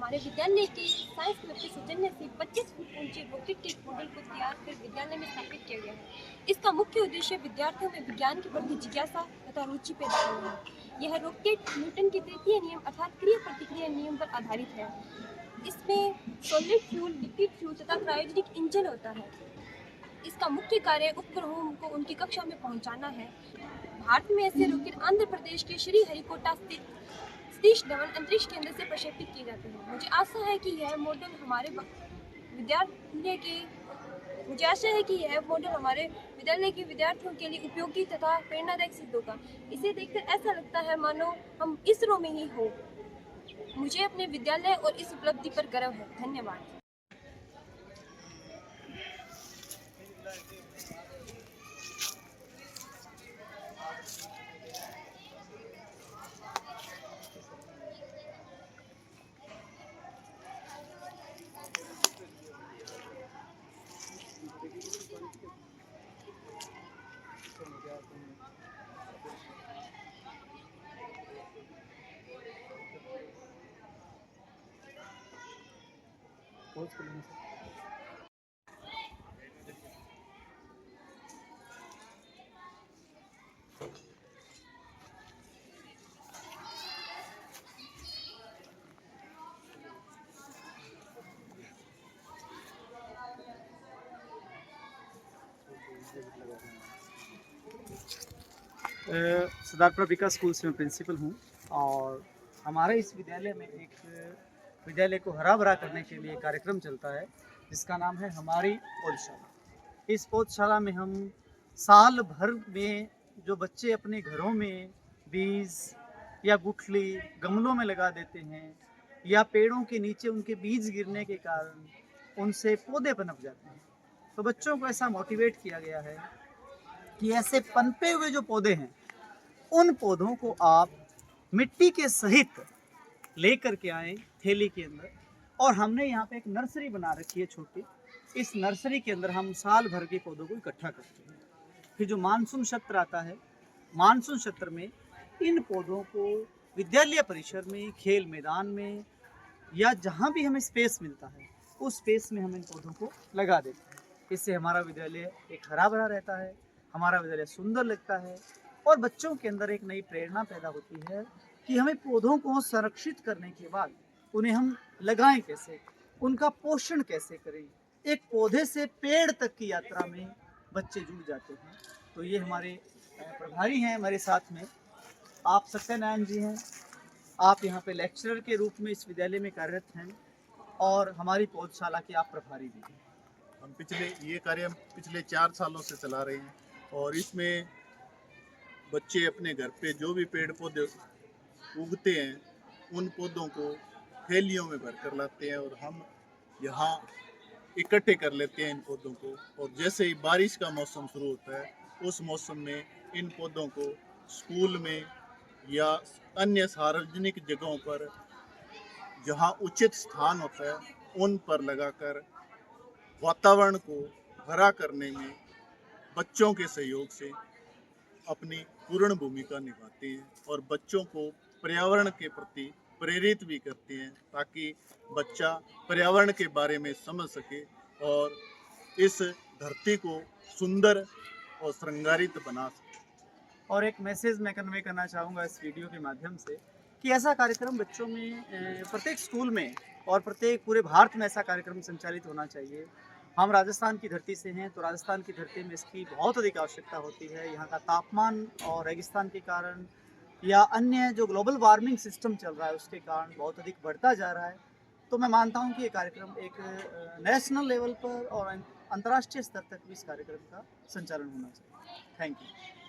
हमारे विद्यालय के साइंस क्लब के सौजन्य से 25 फुट ऊंचे रॉकेट के एक मॉडल को तैयार कर विद्यालय में स्थापित किया गया है। इसका मुख्य उद्देश्य विद्यार्थियों में विज्ञान के प्रति जिज्ञासा तथा रुचि पैदा करना है। यह रॉकेट न्यूटन के तृतीय नियम अर्थात क्रिया प्रतिक्रिया नियम पर आधारित है। इसमें सॉलिड फ्यूल, लिक्विड फ्यूल तथा क्रायोजेनिक इंजन होता है। इसका मुख्य कार्य उपग्रहों को उनकी कक्षा में पहुंचाना है। भारत में ऐसे रॉकेट आंध्र प्रदेश के श्री हरिकोटा स्थित सतीश धवन अंतरिक्ष केंद्र से प्रक्षेपित किए जाते हैं। मुझे आशा है कि यह मॉडल हमारे विद्यालय के विद्यार्थियों के लिए उपयोगी तथा प्रेरणादायक सिद्ध होगा। इसे देखकर ऐसा लगता है मानो हम इसरो में ही हो। मुझे अपने विद्यालय और इस उपलब्धि पर गर्व है। धन्यवाद। सिद्धार्थ प्रभिका स्कूल से मैं प्रिंसिपल हूँ और हमारे इस विद्यालय में एक विद्यालय को हरा भरा करने के लिए कार्यक्रम चलता है जिसका नाम है हमारी पौधशाला। इस पौधशाला में हम साल भर में जो बच्चे अपने घरों में बीज या गुठली गमलों में लगा देते हैं या पेड़ों के नीचे उनके बीज गिरने के कारण उनसे पौधे पनप जाते हैं, तो बच्चों को ऐसा मोटिवेट किया गया है कि ऐसे पनपे हुए जो पौधे हैं उन पौधों को आप मिट्टी के सहित लेकर के आए थैली के अंदर, और हमने यहाँ पे एक नर्सरी बना रखी है छोटी। इस नर्सरी के अंदर हम साल भर के पौधों को इकट्ठा करते हैं। फिर जो मानसून सत्र आता है, मानसून सत्र में इन पौधों को विद्यालय परिसर में, खेल मैदान में या जहाँ भी हमें स्पेस मिलता है उस स्पेस में हम इन पौधों को लगा देते हैं। इससे हमारा विद्यालय एक हरा भरा रहता है, हमारा विद्यालय सुंदर लगता है और बच्चों के अंदर एक नई प्रेरणा पैदा होती है कि हमें पौधों को संरक्षित करने के बाद उन्हें हम लगाएं कैसे, उनका पोषण कैसे करें। एक पौधे से पेड़ तक की यात्रा में बच्चे जुड़ जाते हैं। तो ये हमारे प्रभारी हैं हमारे साथ में, आप सत्यनारायण जी हैं। आप यहाँ पे लेक्चरर के रूप में इस विद्यालय में कार्यरत हैं और हमारी पौधशाला के आप प्रभारी भी हैं। हम ये कार्य पिछले 4 सालों से चला रहे हैं और इसमें बच्चे अपने घर पे जो भी पेड़ पौधे उगते हैं उन पौधों को थैलियों में भर कर लाते हैं और हम यहाँ इकट्ठे कर लेते हैं इन पौधों को। और जैसे ही बारिश का मौसम शुरू होता है उस मौसम में इन पौधों को स्कूल में या अन्य सार्वजनिक जगहों पर जहाँ उचित स्थान होता है उन पर लगाकर वातावरण को हरा करने में बच्चों के सहयोग से अपनी पूर्ण भूमिका निभाते हैं और बच्चों को पर्यावरण के प्रति प्रेरित भी करते हैं ताकि बच्चा पर्यावरण के बारे में समझ सके और इस धरती को सुंदर और श्रृंगारित बना सके। और एक मैसेज मैं कन्वे करना चाहूँगा इस वीडियो के माध्यम से कि ऐसा कार्यक्रम बच्चों में प्रत्येक स्कूल में और प्रत्येक पूरे भारत में ऐसा कार्यक्रम संचालित होना चाहिए। हम राजस्थान की धरती से हैं तो राजस्थान की धरती में इसकी बहुत अधिक आवश्यकता होती है। यहाँ का तापमान और रेगिस्तान के कारण या अन्य जो ग्लोबल वार्मिंग सिस्टम चल रहा है उसके कारण बहुत अधिक बढ़ता जा रहा है। तो मैं मानता हूँ कि ये कार्यक्रम एक नेशनल लेवल पर और अंतर्राष्ट्रीय स्तर तक भी इस कार्यक्रम का संचालन होना चाहिए। Thank you.